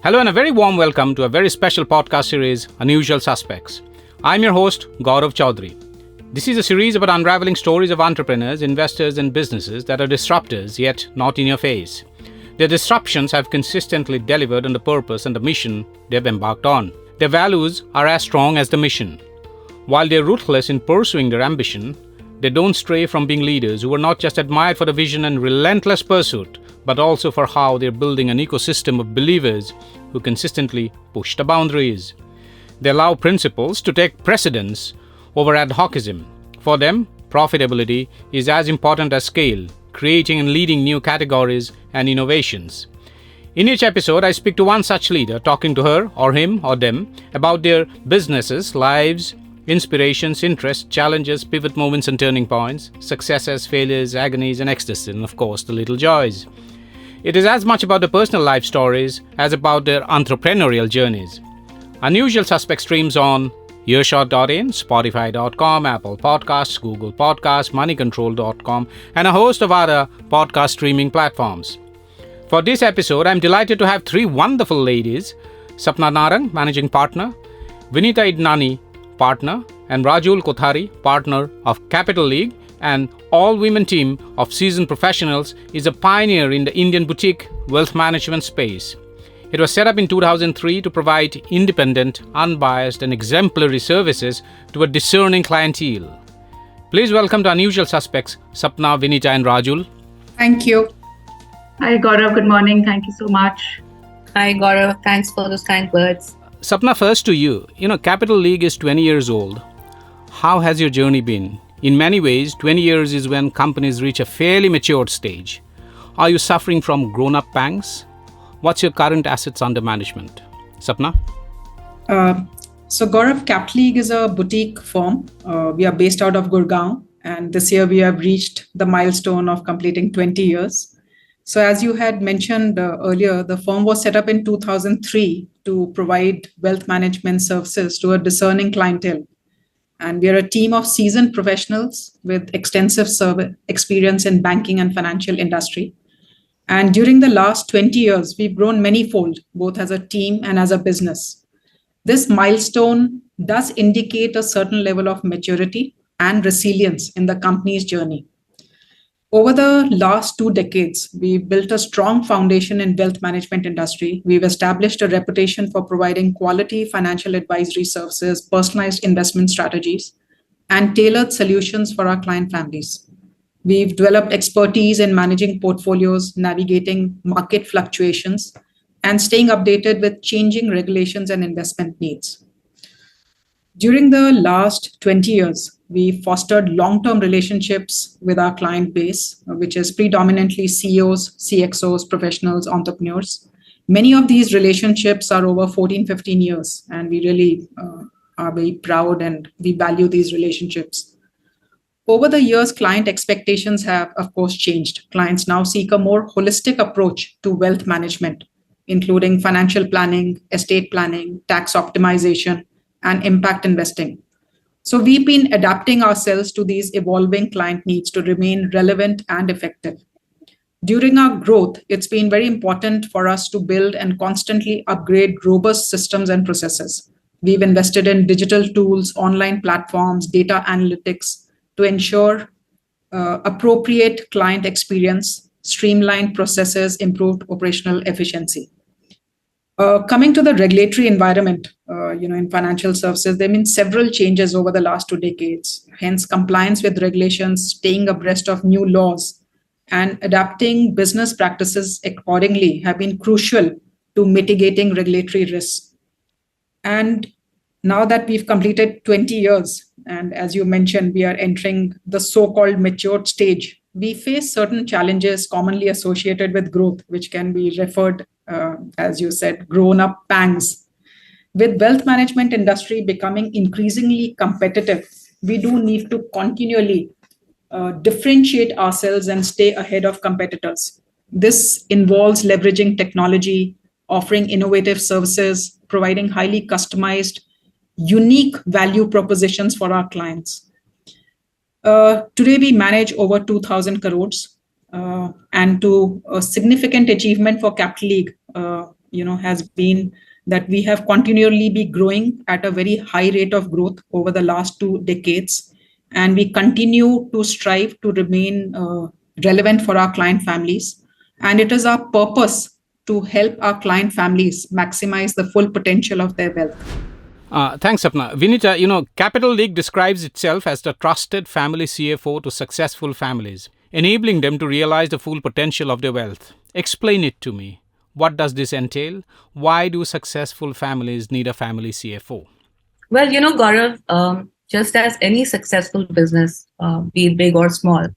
Hello and a very warm welcome to a very special podcast series, Unusual Suspects. I'm your host, Gaurav Chaudhary. This is a series about unraveling stories of entrepreneurs, investors and businesses that are disruptors yet not in your face. Their disruptions have consistently delivered on the purpose and the mission they've embarked on. Their values are as strong as the mission. While they're ruthless in pursuing their ambition, they don't stray from being leaders who are not just admired for the vision and relentless pursuit, but also for how they're building an ecosystem of believers who consistently push the boundaries. They allow principles to take precedence over ad hocism. For them, profitability is as important as scale, creating and leading new categories and innovations. In each episode, I speak to one such leader, talking to her or him or them about their businesses, lives, inspirations, interests, challenges, pivot moments and turning points, successes, failures, agonies and ecstasy, and of course the little joys. It is as much about the personal life stories as about their entrepreneurial journeys. Unusual Suspect streams on Earshot.in, Spotify.com, Apple Podcasts, Google Podcasts, MoneyControl.com, and a host of other podcast streaming platforms. For this episode, I'm delighted to have three wonderful ladies, Sapna Narang, Managing Partner, Vinita Idnani, Partner, and Rajul Kothari, Partner of Capital League, and all-women team of seasoned professionals is a pioneer in the Indian boutique wealth management space. It was set up in 2003 to provide independent, unbiased, and exemplary services to a discerning clientele. Please welcome to Unusual Suspects, Sapna, Vinita, and Rajul. Thank you. Hi, Gaurav. Good morning. Thank you so much. Hi, Gaurav. Thanks for those kind words. Sapna, first to you. Capital League is 20 years old. How has your journey been? In many ways, 20 years is when companies reach a fairly matured stage. Are you suffering from grown-up pangs? What's your current assets under management? Sapna? So Gaurav, Capital League is a boutique firm. We are based out of Gurgaon, and this year we have reached the milestone of completing 20 years. So as you had mentioned earlier, the firm was set up in 2003 to provide wealth management services to a discerning clientele. And we are a team of seasoned professionals with extensive experience in banking and financial industry. And during the last 20 years, we've grown manyfold, both as a team and as a business. This milestone does indicate a certain level of maturity and resilience in the company's journey. Over the last 2 decades, we've built a strong foundation in wealth management industry. We've established a reputation for providing quality financial advisory services, personalized investment strategies, and tailored solutions for our client families. We've developed expertise in managing portfolios, navigating market fluctuations, and staying updated with changing regulations and investment needs. During the last 20 years, we fostered long-term relationships with our client base, which is predominantly CEOs, CXOs, professionals, entrepreneurs. Many of these relationships are over 14-15 years, and we really are very proud and we value these relationships. Over the years, client expectations have, of course, changed. Clients now seek a more holistic approach to wealth management, including financial planning, estate planning, tax optimization, and impact investing. So we've been adapting ourselves to these evolving client needs to remain relevant and effective. During our growth, it's been very important for us to build and constantly upgrade robust systems and processes. We've invested in digital tools, online platforms, data analytics to ensure appropriate client experience, streamlined processes, improved operational efficiency. Coming to the regulatory environment, in financial services, there have been several changes over the last 2 decades. Hence, compliance with regulations, staying abreast of new laws, and adapting business practices accordingly have been crucial to mitigating regulatory risks. And now that we've completed 20 years, and as you mentioned, we are entering the so-called matured stage, we face certain challenges commonly associated with growth, which can be referred, as you said, grown-up pangs. With wealth management industry becoming increasingly competitive, we do need to continually differentiate ourselves and stay ahead of competitors. This involves leveraging technology, offering innovative services, providing highly customized, unique value propositions for our clients. Today, we manage over 2,000 crores, and to a significant achievement for Capital League has been that we have continually been growing at a very high rate of growth over the last 2 decades, and we continue to strive to remain relevant for our client families. And it is our purpose to help our client families maximize the full potential of their wealth. Thanks, Sapna. Vinita, Capital League describes itself as the trusted family CFO to successful families, enabling them to realize the full potential of their wealth. Explain it to me. What does this entail? Why do successful families need a family CFO? Well, Gaurav, just as any successful business, be it big or small,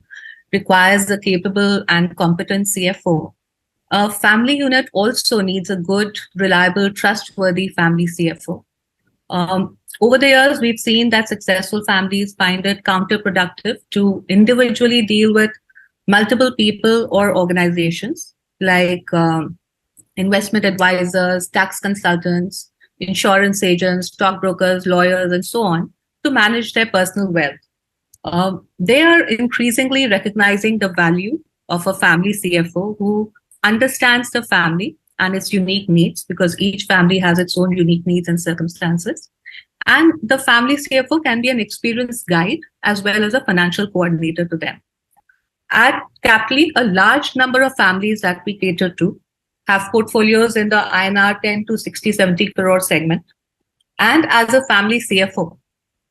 requires a capable and competent CFO, a family unit also needs a good, reliable, trustworthy family CFO. Over the years, we've seen that successful families find it counterproductive to individually deal with multiple people or organizations like investment advisors, tax consultants, insurance agents, stockbrokers, lawyers, and so on to manage their personal wealth. They are increasingly recognizing the value of a family CFO who understands the family and its unique needs, because each family has its own unique needs and circumstances. And the family CFO can be an experienced guide as well as a financial coordinator to them. At Caply, a large number of families that we cater to have portfolios in the INR 10 to 60, 70 crore segment. And as a family CFO,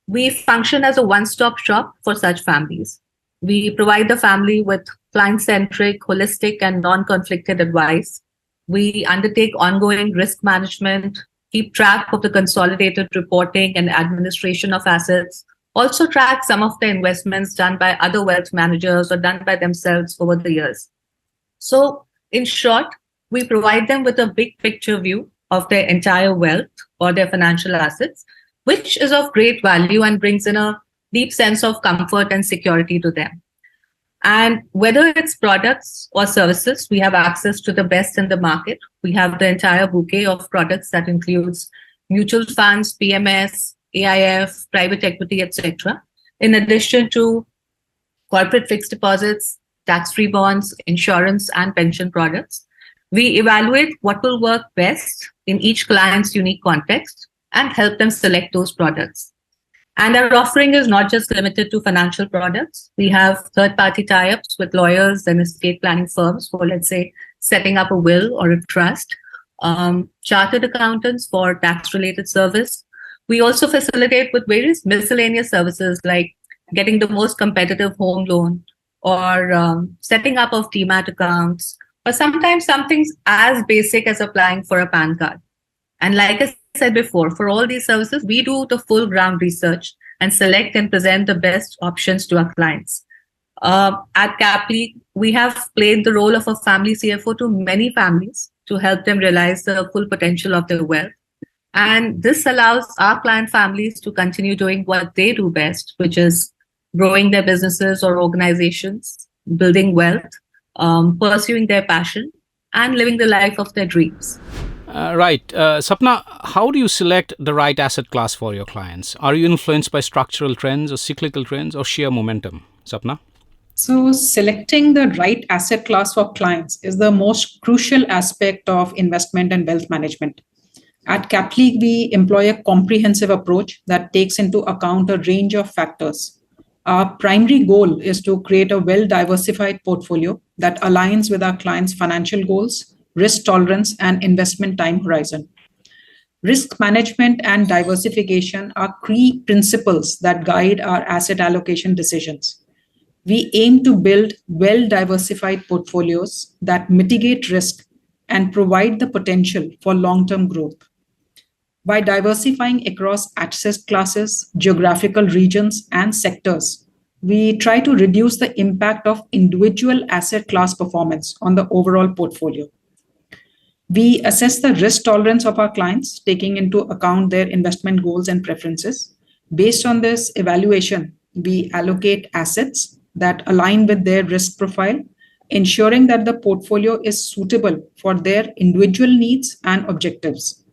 we function as a one-stop shop for such families. We provide the family with client-centric, holistic, and non-conflicted advice. We undertake ongoing risk management, keep track of the consolidated reporting and administration of assets, also track some of the investments done by other wealth managers or done by themselves over the years. So, in short, we provide them with a big picture view of their entire wealth or their financial assets, which is of great value and brings in a deep sense of comfort and security to them. And whether it's products or services, we have access to the best in the market. We have the entire bouquet of products that includes mutual funds, PMS, AIF, private equity, etc. In addition to corporate fixed deposits, tax-free bonds, insurance, and pension products. We evaluate what will work best in each client's unique context and help them select those products. And our offering is not just limited to financial products. We have third-party tie-ups with lawyers and estate planning firms for, let's say, setting up a will or a trust, chartered accountants for tax-related service. We also facilitate with various miscellaneous services like getting the most competitive home loan or setting up of demat accounts, or sometimes something as basic as applying for a PAN card. And like I said before, for all these services, we do the full ground research and select and present the best options to our clients. At Caply, we have played the role of a family CFO to many families to help them realize the full potential of their wealth. And this allows our client families to continue doing what they do best, which is growing their businesses or organizations, building wealth, pursuing their passion, and living the life of their dreams. Right. Sapna, how do you select the right asset class for your clients? Are you influenced by structural trends or cyclical trends or sheer momentum? Sapna? So selecting the right asset class for clients is the most crucial aspect of investment and wealth management. At Caply, we employ a comprehensive approach that takes into account a range of factors. Our primary goal is to create a well-diversified portfolio that aligns with our clients' financial goals, risk tolerance, and investment time horizon. Risk management and diversification are key principles that guide our asset allocation decisions. We aim to build well-diversified portfolios that mitigate risk and provide the potential for long-term growth. By diversifying across asset classes, geographical regions, and sectors, we try to reduce the impact of individual asset class performance on the overall portfolio. We assess the risk tolerance of our clients, taking into account their investment goals and preferences. Based on this evaluation, we allocate assets that align with their risk profile, ensuring that the portfolio is suitable for their individual needs and objectives.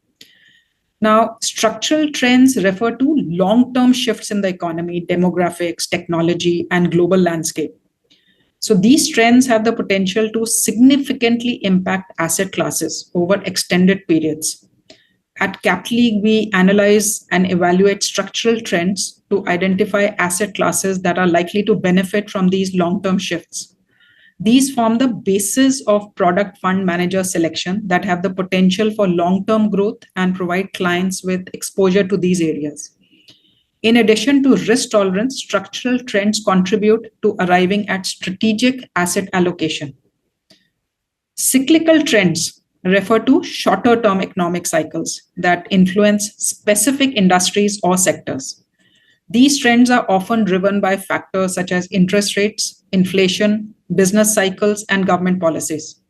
Now, structural trends refer to long-term shifts in the economy, demographics, technology, and global landscape. So these trends have the potential to significantly impact asset classes over extended periods. At Cap League, we analyze and evaluate structural trends to identify asset classes that are likely to benefit from these long-term shifts. These form the basis of product fund manager selection that have the potential for long-term growth and provide clients with exposure to these areas. In addition to risk tolerance, structural trends contribute to arriving at strategic asset allocation. Cyclical trends refer to shorter term economic cycles that influence specific industries or sectors. These trends are often driven by factors such as interest rates, inflation, business cycles, and government policies.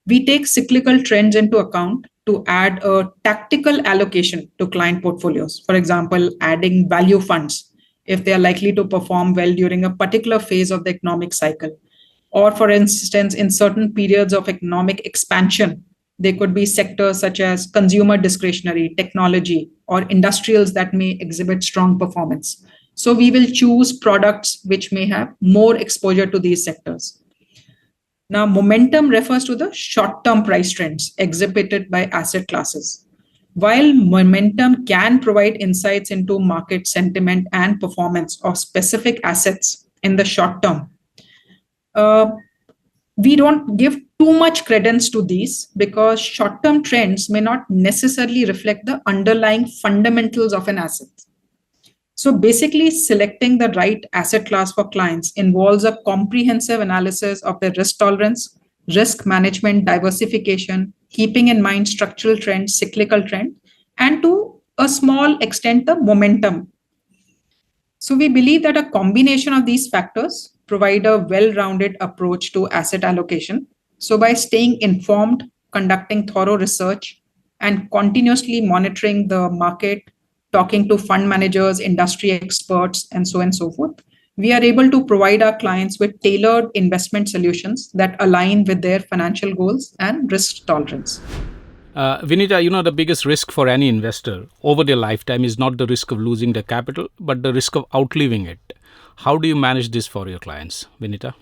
We take cyclical trends into account to add a tactical allocation to client portfolios. For example, adding value funds if they are likely to perform well during a particular phase of the economic cycle. Or for instance, in certain periods of economic expansion, there could be sectors such as consumer discretionary, technology, or industrials that may exhibit strong performance. So we will choose products which may have more exposure to these sectors. Now, momentum refers to the short-term price trends exhibited by asset classes. While momentum can provide insights into market sentiment and performance of specific assets in the short term, we don't give too much credence to these because short-term trends may not necessarily reflect the underlying fundamentals of an asset. So basically, selecting the right asset class for clients involves a comprehensive analysis of their risk tolerance, risk management, diversification, keeping in mind structural trends, cyclical trend, and to a small extent, the momentum. So we believe that a combination of these factors provide a well-rounded approach to asset allocation. So by staying informed, conducting thorough research, and continuously monitoring the market, talking to fund managers, industry experts, and so on and so forth, we are able to provide our clients with tailored investment solutions that align with their financial goals and risk tolerance. Vinita, the biggest risk for any investor over their lifetime is not the risk of losing their capital, but the risk of outliving it. How do you manage this for your clients, Vinita?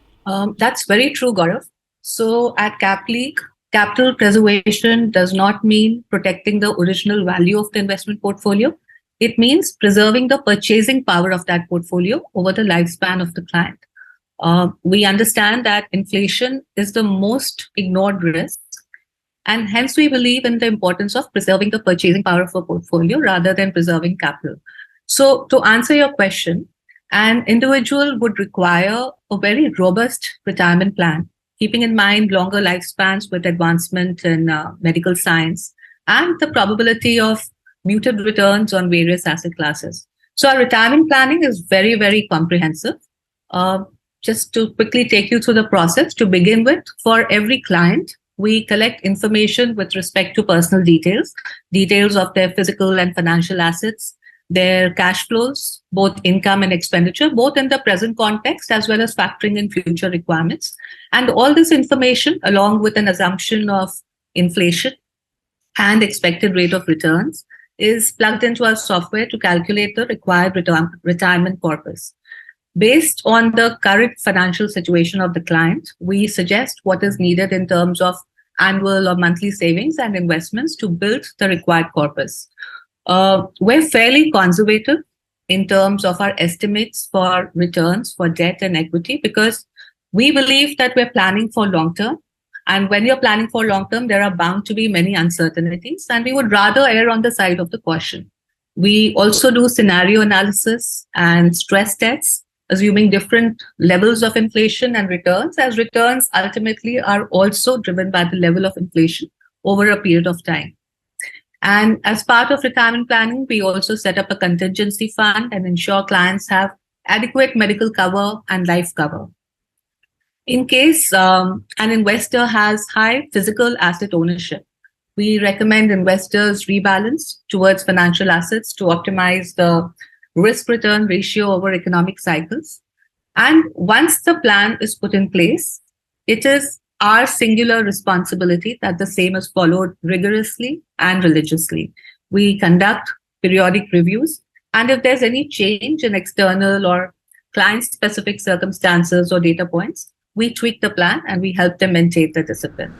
That's very true, Gaurav. So at Cap League, capital preservation does not mean protecting the original value of the investment portfolio. It means preserving the purchasing power of that portfolio over the lifespan of the client. We understand that inflation is the most ignored risk, and hence we believe in the importance of preserving the purchasing power of a portfolio rather than preserving capital. So to answer your question, an individual would require a very robust retirement plan, keeping in mind longer lifespans with advancement in medical science and the probability of muted returns on various asset classes. So our retirement planning is very, very comprehensive. Just to quickly take you through the process, to begin with, for every client, we collect information with respect to personal details of their physical and financial assets, their cash flows, both income and expenditure, both in the present context as well as factoring in future requirements. And all this information, along with an assumption of inflation and expected rate of returns, is plugged into our software to calculate the required retirement corpus. Based on the current financial situation of the client, we suggest what is needed in terms of annual or monthly savings and investments to build the required corpus. We're fairly conservative in terms of our estimates for returns for debt and equity because we believe that we're planning for long term. And when you're planning for long term, there are bound to be many uncertainties, and we would rather err on the side of the caution. We also do scenario analysis and stress tests, assuming different levels of inflation and returns, as returns ultimately are also driven by the level of inflation over a period of time. And as part of retirement planning, we also set up a contingency fund and ensure clients have adequate medical cover and life cover. In case an investor has high physical asset ownership, we recommend investors rebalance towards financial assets to optimize the risk-return ratio over economic cycles. And once the plan is put in place, it is our singular responsibility that the same is followed rigorously and religiously. We conduct periodic reviews, and if there's any change in external or client-specific circumstances or data points, we tweak the plan and we help them maintain the discipline.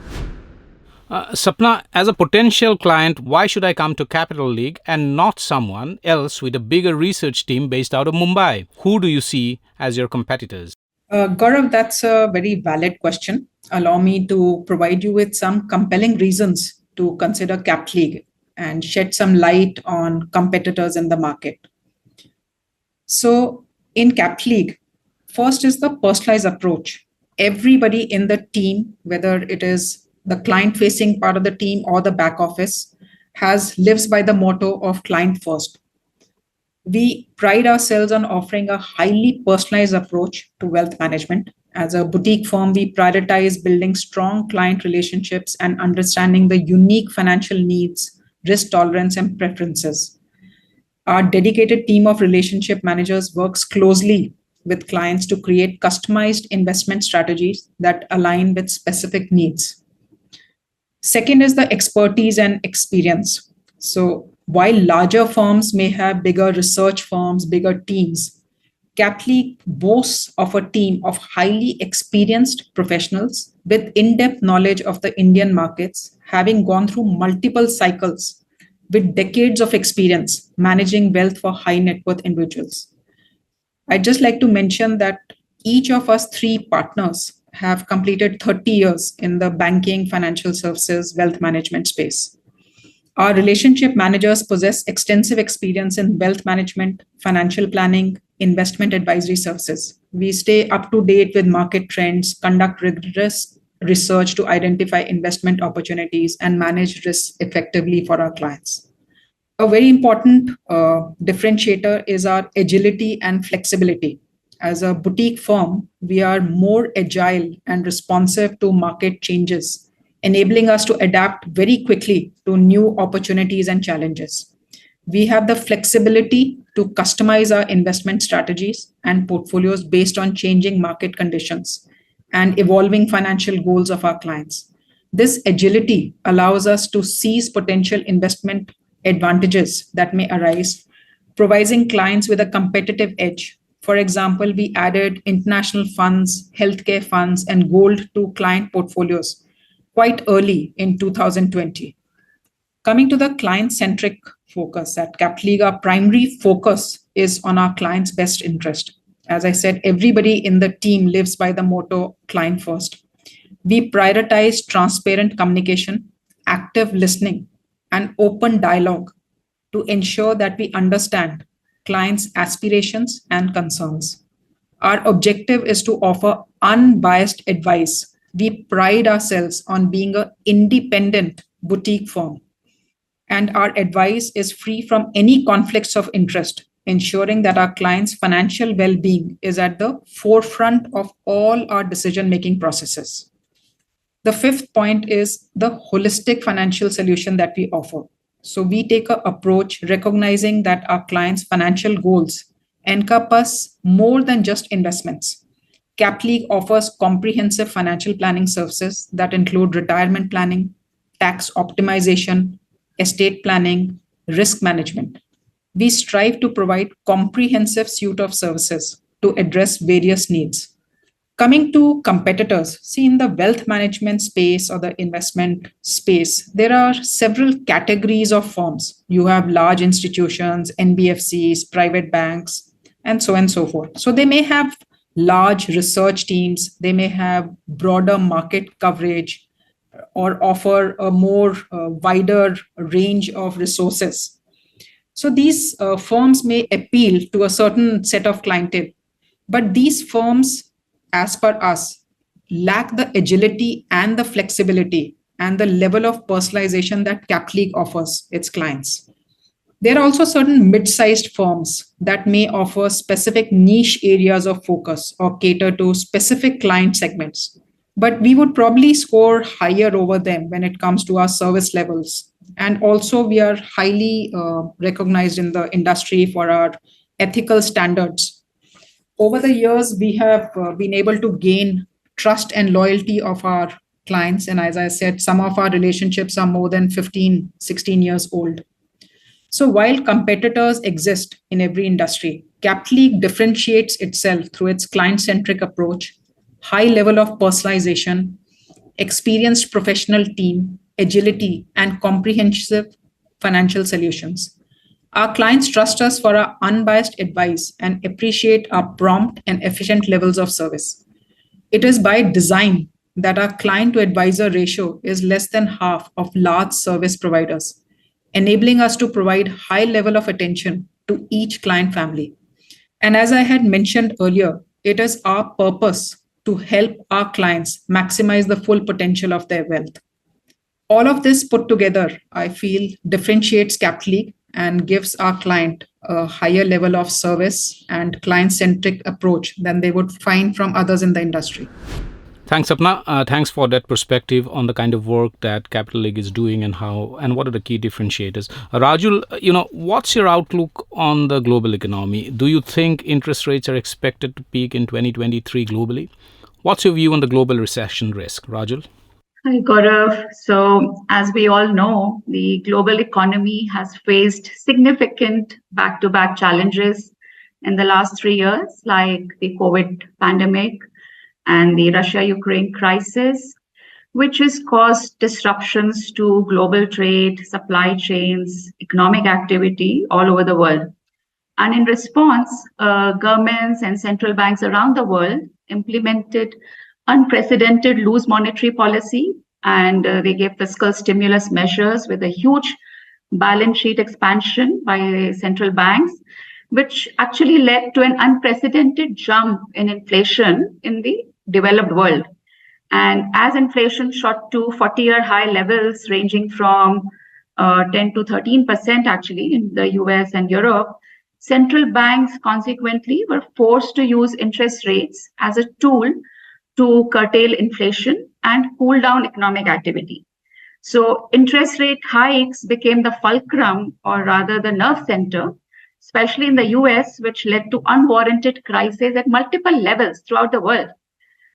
Sapna, as a potential client, why should I come to Capital League and not someone else with a bigger research team based out of Mumbai? Who do you see as your competitors? Gaurav, that's a very valid question. Allow me to provide you with some compelling reasons to consider Cap League and shed some light on competitors in the market. So, in Cap League, first is the personalized approach. Everybody in the team, whether it is the client-facing part of the team or the back office, lives by the motto of client first. We pride ourselves on offering a highly personalized approach to wealth management. As a boutique firm, we prioritize building strong client relationships and understanding the unique financial needs, risk tolerance, and preferences. Our dedicated team of relationship managers works closely with clients to create customized investment strategies that align with specific needs. Second is the expertise and experience. So while larger firms may have bigger research firms, bigger teams, Capleague boasts of a team of highly experienced professionals with in-depth knowledge of the Indian markets, having gone through multiple cycles with decades of experience managing wealth for high net worth individuals. I'd just like to mention that each of us three partners have completed 30 years in the banking, financial services, wealth management space. Our relationship managers possess extensive experience in wealth management, financial planning, investment advisory services. We stay up to date with market trends, conduct rigorous research to identify investment opportunities, and manage risks effectively for our clients. A very important differentiator is our agility and flexibility. As a boutique firm, we are more agile and responsive to market changes, enabling us to adapt very quickly to new opportunities and challenges. We have the flexibility to customize our investment strategies and portfolios based on changing market conditions and evolving financial goals of our clients. This agility allows us to seize potential investment advantages that may arise, providing clients with a competitive edge. For example, we added international funds, healthcare funds, and gold to client portfolios quite early in 2020. Coming to the client-centric focus at Capleague, our primary focus is on our client's best interest. As I said, everybody in the team lives by the motto client first. We prioritize transparent communication, active listening, and open dialogue to ensure that we understand clients' aspirations and concerns. Our objective is to offer unbiased advice. We pride ourselves on being an independent boutique firm, and our advice is free from any conflicts of interest, ensuring that our clients' financial well-being is at the forefront of all our decision-making processes. The fifth point is the holistic financial solution that we offer. So we take an approach recognizing that our clients' financial goals encompass more than just investments. Capleague offers comprehensive financial planning services that include retirement planning, tax optimization, estate planning, risk management. We strive to provide comprehensive suite of services to address various needs. Coming to competitors, see in the wealth management space or the investment space, there are several categories of firms. You have large institutions, NBFCs, private banks, and so on and so forth. So they may have large research teams, they may have broader market coverage, or offer a more wider range of resources. So these firms may appeal to a certain set of clientele, but these firms, as per us, lack the agility and the flexibility and the level of personalization that Capleague offers its clients. There are also certain mid-sized firms that may offer specific niche areas of focus or cater to specific client segments, but we would probably score higher over them when it comes to our service levels. And also, we are highly recognized in the industry for our ethical standards. Over the years, we have been able to gain trust and loyalty of our clients. And as I said, some of our relationships are more than 15, 16 years old. So while competitors exist in every industry, Capleague differentiates itself through its client-centric approach, high level of personalization, experienced professional team, agility, and comprehensive financial solutions. Our clients trust us for our unbiased advice and appreciate our prompt and efficient levels of service. It is by design that our client to advisor ratio is less than half of large service providers, enabling us to provide high level of attention to each client family. And as I had mentioned earlier, it is our purpose to help our clients maximize the full potential of their wealth. All of this put together, I feel, differentiates Capleague and gives our client a higher level of service and client-centric approach than they would find from others in the industry. Thanks, Sapna. Thanks for that perspective on the kind of work that Capital League is doing and how and what are the key differentiators. Rajul, what's your outlook on the global economy? Do you think interest rates are expected to peak in 2023 globally? What's your view on the global recession risk, Rajul? Hi, Gaurav. So, as we all know, the global economy has faced significant back-to-back challenges in the last 3 years, like the COVID pandemic and the Russia-Ukraine crisis, which has caused disruptions to global trade, supply chains, economic activity all over the world. And in response, governments and central banks around the world implemented unprecedented loose monetary policy, and they gave fiscal stimulus measures with a huge balance sheet expansion by central banks, which actually led to an unprecedented jump in inflation in the developed world. And as inflation shot to 40-year high levels ranging from 10 to 13% actually in the US and Europe, central banks consequently were forced to use interest rates as a tool to curtail inflation and cool down economic activity. So interest rate hikes became the fulcrum, or rather the nerve center, especially in the US, which led to unwarranted crises at multiple levels throughout the world.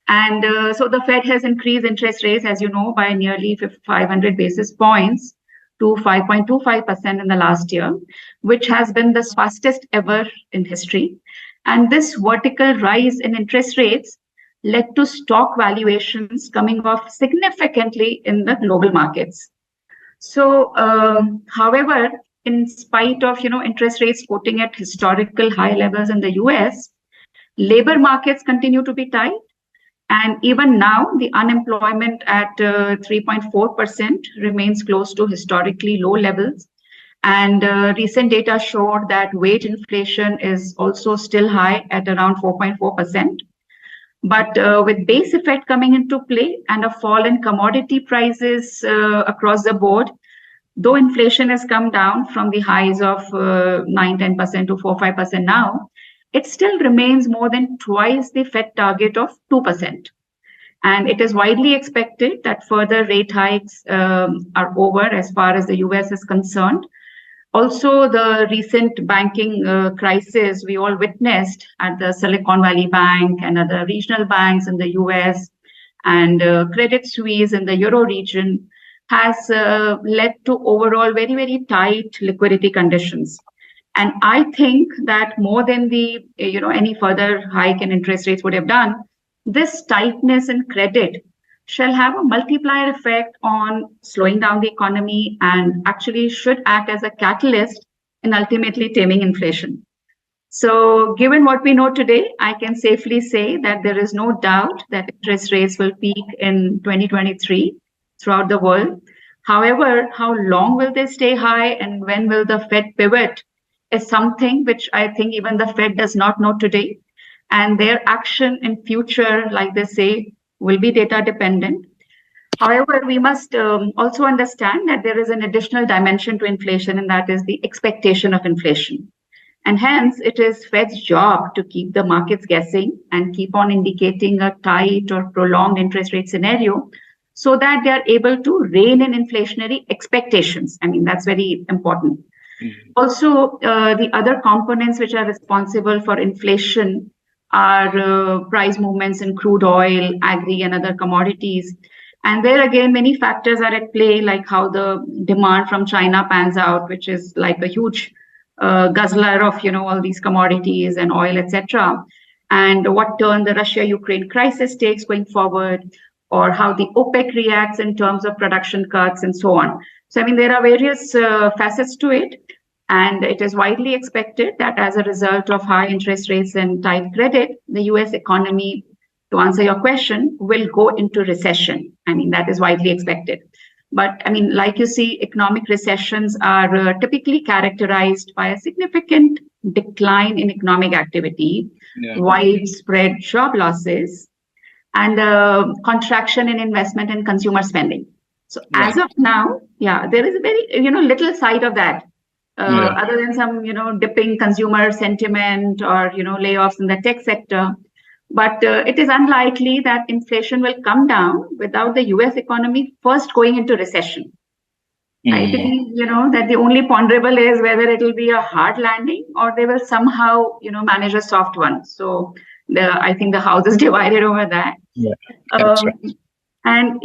And so the Fed has increased interest rates, as you know, by nearly 500 basis points to 5.25% in the last year, which has been the fastest ever in history. And this vertical rise in interest rates led to stock valuations coming off significantly in the global markets. So, however, in spite of interest rates quoting at historical high levels in the US, labor markets continue to be tight. And even now, the unemployment at 3.4% remains close to historically low levels. And recent data showed that wage inflation is also still high at around 4.4%. But with base effect coming into play and a fall in commodity prices across the board, though inflation has come down from the highs of 9-10% to 4-5% now, it still remains more than twice the Fed target of 2%. And it is widely expected that further rate hikes are over as far as the US is concerned. Also, the recent banking crisis we all witnessed at the Silicon Valley Bank and other regional banks in the US and Credit Suisse in the Euro region has led to overall very, very tight liquidity conditions. And I think that more than the any further hike in interest rates would have done, this tightness in credit shall have a multiplier effect on slowing down the economy and actually should act as a catalyst in ultimately taming inflation. So given what we know today, I can safely say that there is no doubt that interest rates will peak in 2023 throughout the world. However, how long will they stay high and when will the Fed pivot is something which I think even the Fed does not know today. And their action in future, like they say, will be data dependent. However, we must also understand that there is an additional dimension to inflation, and that is the expectation of inflation. And hence, it is Fed's job to keep the markets guessing and keep on indicating a tight or prolonged interest rate scenario so that they are able to rein in inflationary expectations. I mean, that's very important. Also, the other components which are responsible for inflation are price movements in crude oil, agri, and other commodities. And there again, many factors are at play, like how the demand from China pans out, which is like a huge guzzler of all these commodities and oil, etc. and what turn the Russia-Ukraine crisis takes going forward, or how the OPEC reacts in terms of production cuts and so on. So, I mean, there are various facets to it. And it is widely expected that as a result of high interest rates and tight credit, the US economy, to answer your question, will go into recession. I mean, that is widely expected. But I mean, like you see, economic recessions are typically characterized by a significant decline in economic activity, widespread job losses, and contraction in investment and consumer spending. So as of now, there is a very, little side of that. Other than some, dipping consumer sentiment or, layoffs in the tech sector. But it is unlikely that inflation will come down without the US economy first going into recession. I believe, that the only ponderable is whether it will be a hard landing or they will somehow, manage a soft one. So I think the house is divided over that. That's right. And,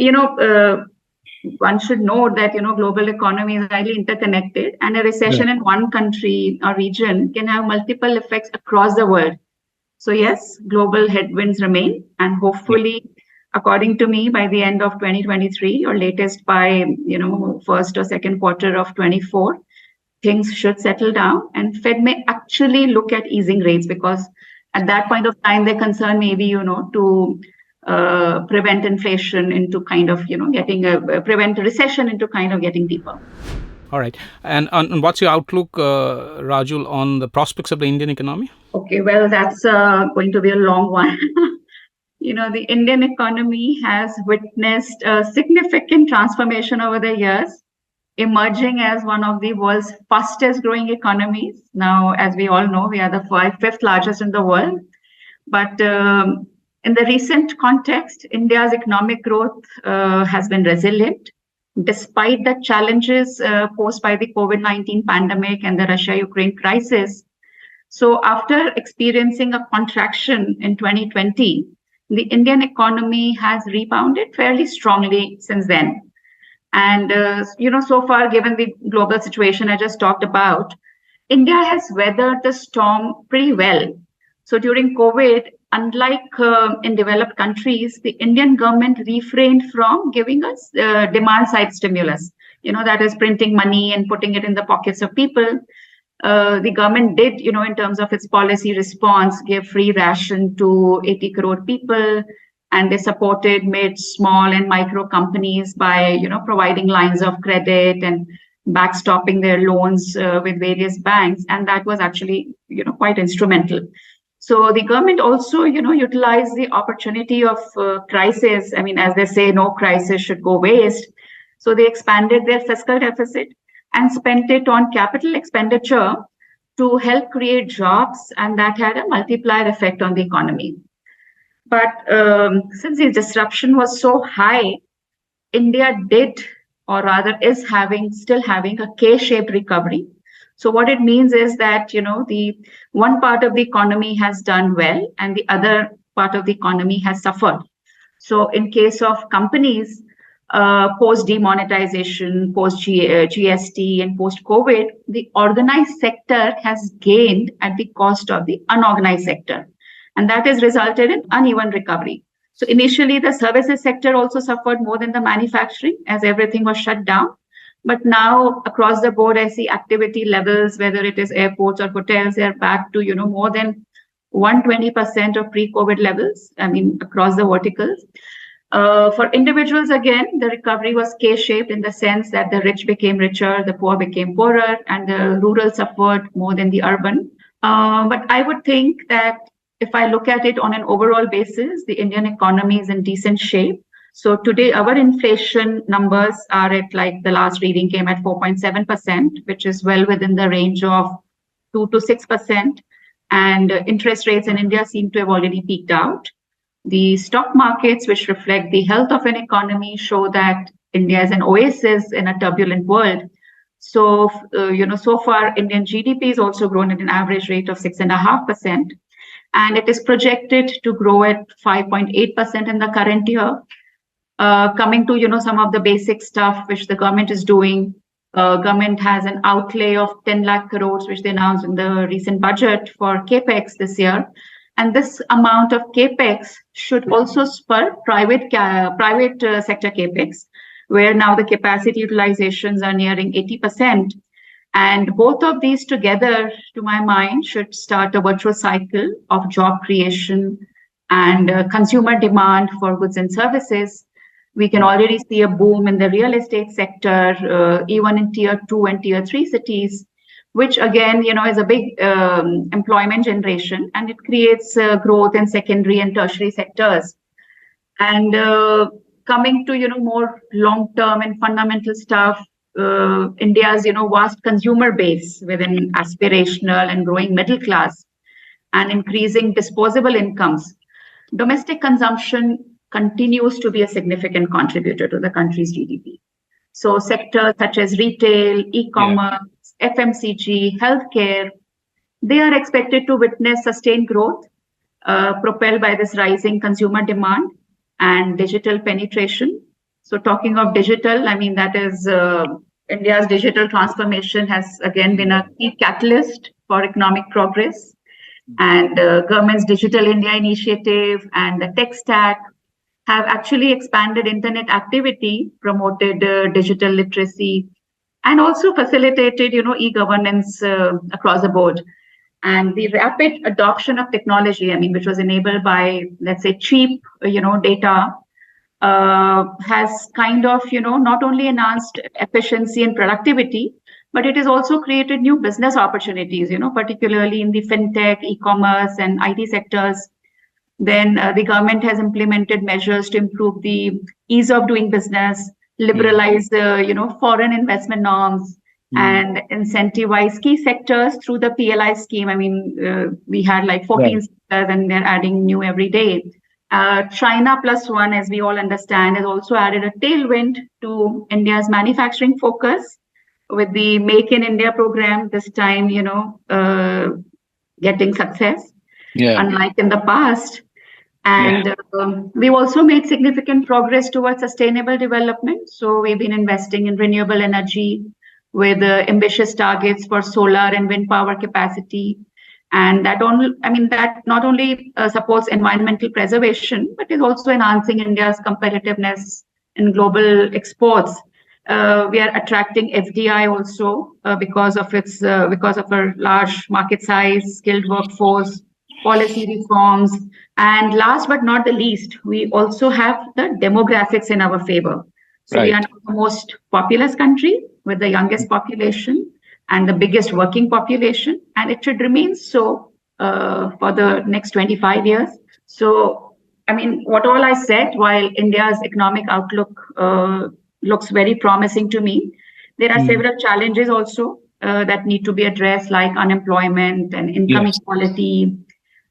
one should note that, global economy is highly interconnected, and a recession in one country or region can have multiple effects across the world. So yes, global headwinds remain, and hopefully, according to me, by the end of 2023 or latest by, first or second quarter of 24, things should settle down, and Fed may actually look at easing rates, because at that point of time, their concern may be, to prevent inflation into kind of, prevent recession into kind of getting deeper. All right. And what's your outlook, Rajul, on the prospects of the Indian economy? Okay, well, that's going to be a long one. The Indian economy has witnessed a significant transformation over the years, emerging as one of the world's fastest growing economies. Now, as we all know, we are the fifth largest in the world. But in the recent context, India's economic growth has been resilient, despite the challenges posed by the COVID-19 pandemic and the Russia-Ukraine crisis. So after experiencing a contraction in 2020, the Indian economy has rebounded fairly strongly since then. And, so far, given the global situation I just talked about, India has weathered the storm pretty well. So during COVID, unlike in developed countries, the Indian government refrained from giving us demand side stimulus, that is printing money and putting it in the pockets of people. The government did, in terms of its policy response, give free ration to 80 crore people, and they supported mid, small and micro companies by, providing lines of credit and backstopping their loans with various banks. And that was actually, quite instrumental. So the government also, utilized the opportunity of crisis. I mean, as they say, no crisis should go waste. So they expanded their fiscal deficit and spent it on capital expenditure to help create jobs, and that had a multiplier effect on the economy. But since the disruption was so high, India did, or rather is still having a K-shaped recovery. So what it means is that, the one part of the economy has done well and the other part of the economy has suffered. So in case of companies, post demonetization, post GST and post COVID, the organized sector has gained at the cost of the unorganized sector. And that has resulted in uneven recovery. So initially, the services sector also suffered more than the manufacturing, as everything was shut down. But now across the board, I see activity levels, whether it is airports or hotels, they are back to, more than 120% of pre-COVID levels, I mean, across the verticals. For individuals, again, the recovery was K-shaped in the sense that the rich became richer, the poor became poorer, and the rural suffered more than the urban. But I would think that if I look at it on an overall basis, the Indian economy is in decent shape. So today, our inflation numbers are at, like the last reading came at 4.7%, which is well within the range of 2 to 6%. And interest rates in India seem to have already peaked out. The stock markets, which reflect the health of an economy, show that India is an oasis in a turbulent world. So, so far, Indian GDP has also grown at an average rate of 6.5%. And it is projected to grow at 5.8% in the current year. Coming to, some of the basic stuff which the government is doing. Government has an outlay of 10 lakh crores, which they announced in the recent budget for CAPEX this year. And this amount of capex should also spur private sector capex, where now the capacity utilizations are nearing 80%. And both of these together, to my mind, should start a virtuous cycle of job creation and consumer demand for goods and services. We can already see a boom in the real estate sector, even in tier 2 and tier 3 cities, which again, is a big employment generation, and it creates growth in secondary and tertiary sectors. And coming to, more long-term and fundamental stuff, India's, vast consumer base with an aspirational and growing middle class and increasing disposable incomes. Domestic consumption continues to be a significant contributor to the country's GDP. So sectors such as retail, e-commerce, FMCG, healthcare, they are expected to witness sustained growth propelled by this rising consumer demand and digital penetration. So talking of digital, I mean, that is India's digital transformation has again been a key catalyst for economic progress. And government's Digital India initiative and the tech stack have actually expanded internet activity, promoted digital literacy, and also facilitated, e-governance across the board. And the rapid adoption of technology, which was enabled by, let's say, cheap, data, has kind of, not only enhanced efficiency and productivity, but it has also created new business opportunities, particularly in the fintech, e-commerce, and IT sectors. Then the government has implemented measures to improve the ease of doing business, liberalize, foreign investment norms, and incentivize key sectors through the PLI scheme. We had like 14 sectors, and they're adding new every day. China Plus One, as we all understand, has also added a tailwind to India's manufacturing focus with the Make in India program this time, getting success, unlike in the past. And we've also made significant progress towards sustainable development. So we've been investing in renewable energy with ambitious targets for solar and wind power capacity. And that not only supports environmental preservation, but is also enhancing India's competitiveness in global exports. We are attracting FDI also because of our large market size, skilled workforce, policy reforms, and last but not the least, we also have the demographics in our favor. So we are the most populous country with the youngest population and the biggest working population, and it should remain so for the next 25 years. So, what all I said, while India's economic outlook looks very promising to me, there are several challenges also that need to be addressed, like unemployment and income inequality,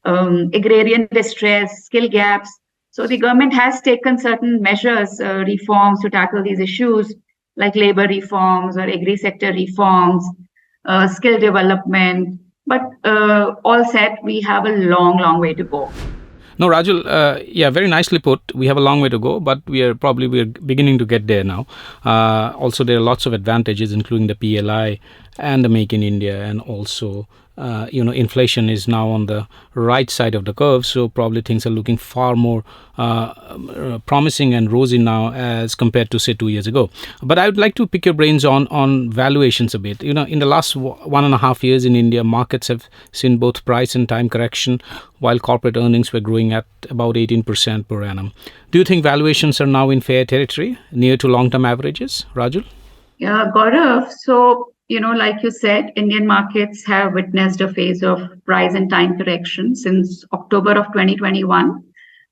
agrarian distress, skill gaps. So the government has taken certain measures, reforms to tackle these issues, like labor reforms or agri sector reforms, skill development. But all said, we have a long way to go. No, Rajul, very nicely put. We have a long way to go, but we're beginning to get there now. Also, there are lots of advantages, including the PLI and the Make in India, and also inflation is now on the right side of the curve, so probably things are looking far more promising and rosy now as compared to say 2 years ago. But I would like to pick your brains on valuations a bit. In the last 1.5 years in India, markets have seen both price and time correction, while corporate earnings were growing at about 18% per annum. Do you think valuations are now in fair territory, near to long-term averages, Rajul? Yeah, Gaurav. So, like you said, Indian markets have witnessed a phase of price and time correction since October of 2021,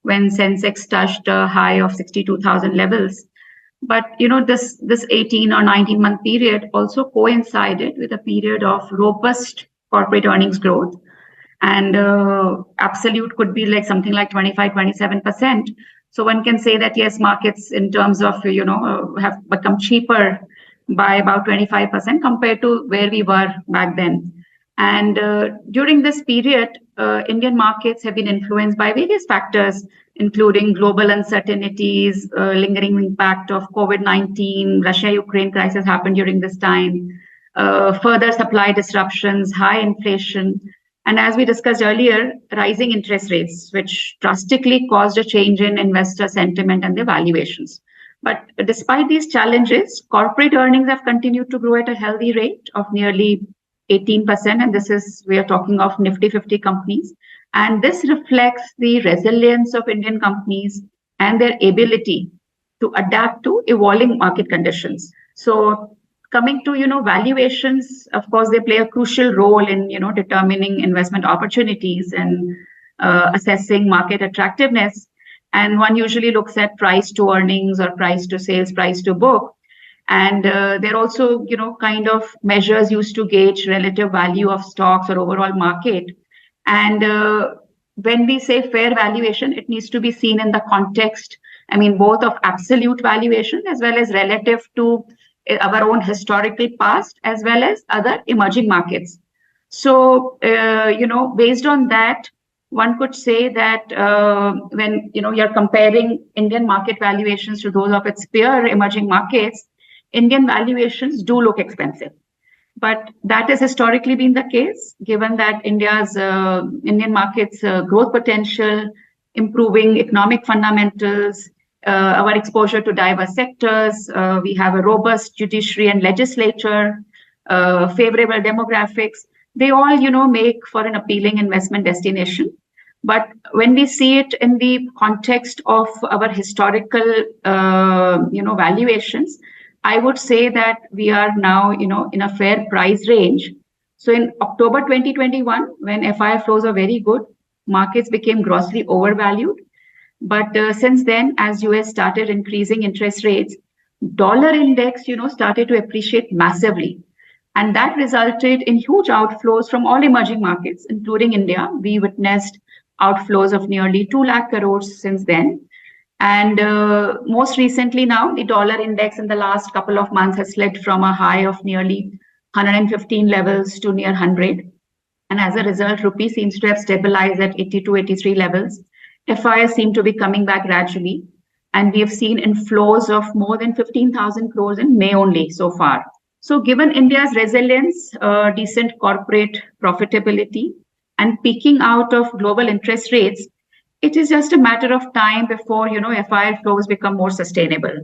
when Sensex touched a high of 62,000 levels. But, this 18 or 19-month period also coincided with a period of robust corporate earnings growth. And absolute could be like something like 25-27%. So one can say that, yes, markets in terms of, have become cheaper by about 25% compared to where we were back then. And during this period, Indian markets have been influenced by various factors, including global uncertainties, lingering impact of COVID-19, Russia-Ukraine crisis happened during this time, further supply disruptions, high inflation, And as we discussed earlier, rising interest rates, which drastically caused a change in investor sentiment and their valuations. But despite these challenges, corporate earnings have continued to grow at a healthy rate of nearly 18%. And we are talking of Nifty 50 companies. And this reflects the resilience of Indian companies and their ability to adapt to evolving market conditions. So coming to, valuations, of course, they play a crucial role in, determining investment opportunities and assessing market attractiveness. And one usually looks at price to earnings or price to sales, price to book. And there are also, kind of measures used to gauge relative value of stocks or overall market. And when we say fair valuation, it needs to be seen in the context, both of absolute valuation as well as relative to our own historical past, as well as other emerging markets. So, based on that, one could say that when you're comparing Indian market valuations to those of its peer emerging markets, Indian valuations do look expensive. But that has historically been the case, given that Indian markets' growth potential, improving economic fundamentals, our exposure to diverse sectors, we have a robust judiciary and legislature, favorable demographics. They all, make for an appealing investment destination. But when we see it in the context of our historical, valuations, I would say that we are now, in a fair price range. So in October 2021, when FII flows are very good, markets became grossly overvalued. But since then, as US started increasing interest rates, dollar index, started to appreciate massively. And that resulted in huge outflows from all emerging markets, including India. We witnessed outflows of nearly 2 lakh crores since then. And most recently now, the dollar index in the last couple of months has slid from a high of nearly 115 levels to near 100. And as a result, rupee seems to have stabilized at 82, 83 levels. FIIs seem to be coming back gradually. And we have seen inflows of more than 15,000 crores in May only so far. So given India's resilience, decent corporate profitability, and peaking out of global interest rates, it is just a matter of time before, FII flows become more sustainable.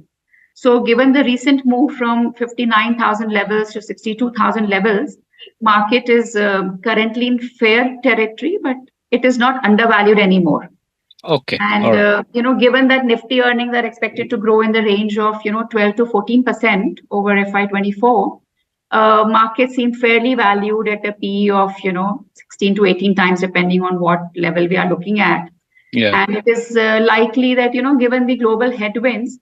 So given the recent move from 59,000 levels to 62,000 levels, market is currently in fair territory, but it is not undervalued anymore. Okay. And, right. Given that Nifty earnings are expected to grow in the range of, 12 to 14% over FY24, markets seem fairly valued at a PE of, 16 to 18 times, depending on what level we are looking at. Yeah. And it is likely that, given the global headwinds,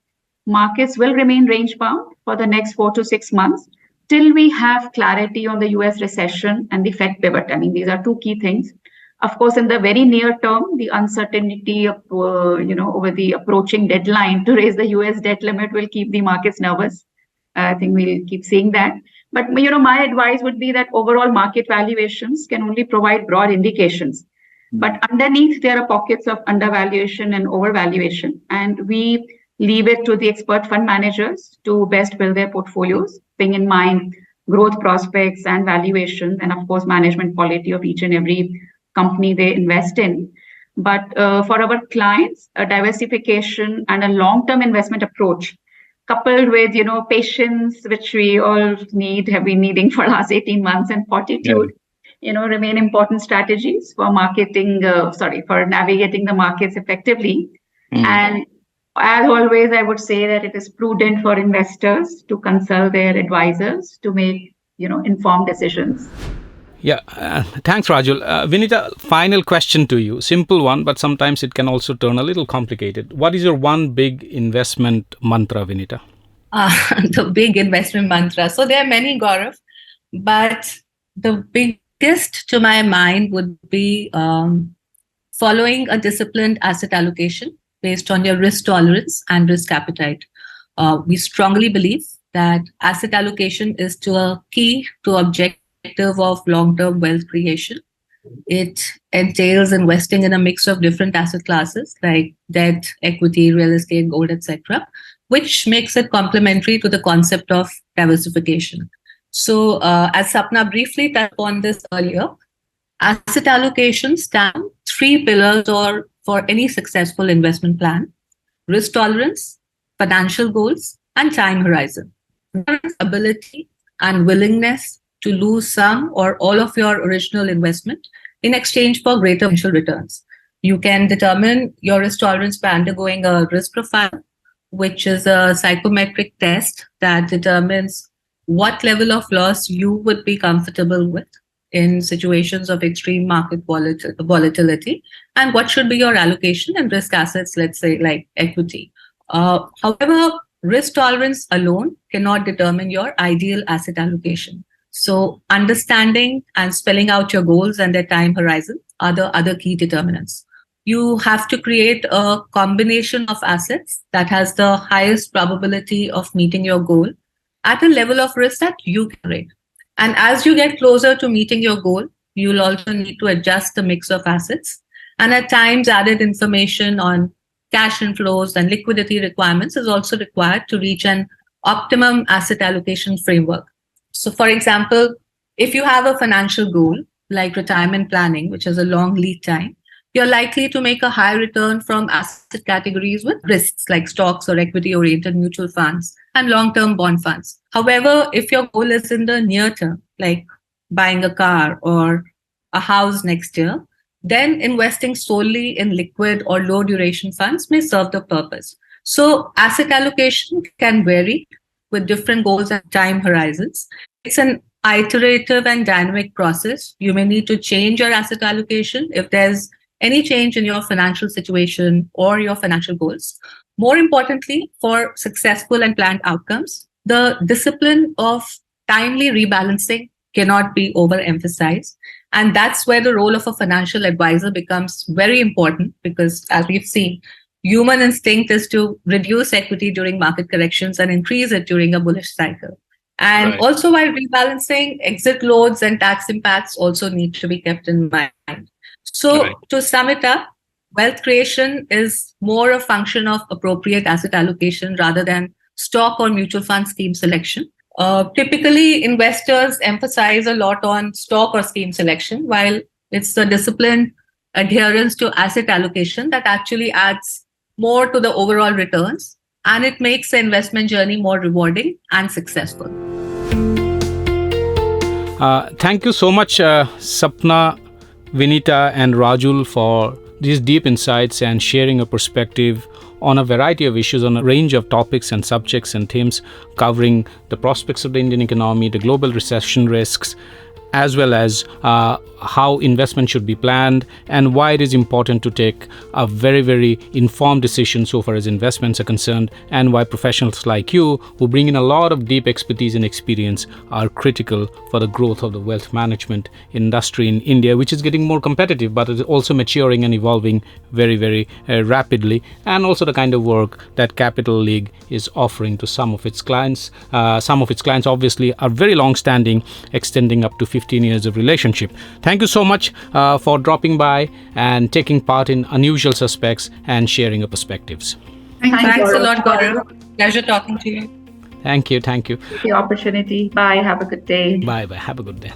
markets will remain range bound for the next 4 to 6 months till we have clarity on the US recession and the Fed pivot. These are two key things. Of course, in the very near term, the uncertainty of, over the approaching deadline to raise the US debt limit will keep the markets nervous. I think we'll keep seeing that. But, my advice would be that overall market valuations can only provide broad indications. But underneath, there are pockets of undervaluation and overvaluation. And we leave it to the expert fund managers to best build their portfolios, bearing in mind growth prospects and valuations, and of course, management quality of each and every company they invest in. But for our clients, a diversification and a long-term investment approach, coupled with, patience, which we all have been needing for the last 18 months, and fortitude, remain important strategies for for navigating the markets effectively. And as always, I would say that it is prudent for investors to consult their advisors to make, informed decisions. Yeah, thanks, Rajul. Vinita, final question to you. Simple one, but sometimes it can also turn a little complicated. What is your one big investment mantra, Vinita? The big investment mantra. So there are many, Gaurav, but the biggest to my mind would be following a disciplined asset allocation based on your risk tolerance and risk appetite. We strongly believe that asset allocation is a key to objective of long-term wealth creation. It entails investing in a mix of different asset classes like debt, equity, real estate, gold, etc., which makes it complementary to the concept of diversification. So as Sapna briefly touched on this earlier, Asset allocation stands 3 pillars or for any successful investment plan: risk tolerance, financial goals, and time horizon. Ability and willingness to lose some or all of your original investment in exchange for greater potential returns. You can determine your risk tolerance by undergoing a risk profile, which is a psychometric test that determines what level of loss you would be comfortable with in situations of extreme market volatility, and what should be your allocation in risk assets, let's say like equity. However, risk tolerance alone cannot determine your ideal asset allocation. So understanding and spelling out your goals and their time horizon are the other key determinants. You have to create a combination of assets that has the highest probability of meeting your goal at a level of risk that you can rate. And as you get closer to meeting your goal, you'll also need to adjust the mix of assets. And at times, added information on cash inflows and liquidity requirements is also required to reach an optimum asset allocation framework. So, for example, if you have a financial goal like retirement planning, which has a long lead time, you're likely to make a high return from asset categories with risks like stocks or equity-oriented mutual funds and long-term bond funds. However, if your goal is in the near term, like buying a car or a house next year, then investing solely in liquid or low duration funds may serve the purpose. So asset allocation can vary with different goals and time horizons. It's an iterative and dynamic process. You may need to change your asset allocation if there's any change in your financial situation or your financial goals. More importantly, for successful and planned outcomes, the discipline of timely rebalancing cannot be overemphasized. And that's where the role of a financial advisor becomes very important, because as we've seen, human instinct is to reduce equity during market corrections and increase it during a bullish cycle. And Right. also, while rebalancing, exit loads and tax impacts also need to be kept in mind. So Right. to sum it up, wealth creation is more a function of appropriate asset allocation rather than stock or mutual fund scheme selection. Typically, investors emphasize a lot on stock or scheme selection, while it's the disciplined adherence to asset allocation that actually adds more to the overall returns, and it makes the investment journey more rewarding and successful. Thank you so much, Sapna, Vinita, and Rajul, for these deep insights and sharing a perspective on a variety of issues, on a range of topics and subjects and themes covering the prospects of the Indian economy, the global recession risks, as well as how investment should be planned and why it is important to take a very, very informed decision so far as investments are concerned, and why professionals like you, who bring in a lot of deep expertise and experience, are critical for the growth of the wealth management industry in India, which is getting more competitive, but is also maturing and evolving very, very rapidly, and also the kind of work that Capital League is offering to some of its clients. Some of its clients obviously are very long-standing, extending up to 15 years of relationship. Thank you so much for dropping by and taking part in Unusual Suspects and sharing your perspectives. Thanks a lot, Gaurav. Pleasure talking to you. Thank you. The opportunity. Bye. Have a good day. Bye. Have a good day.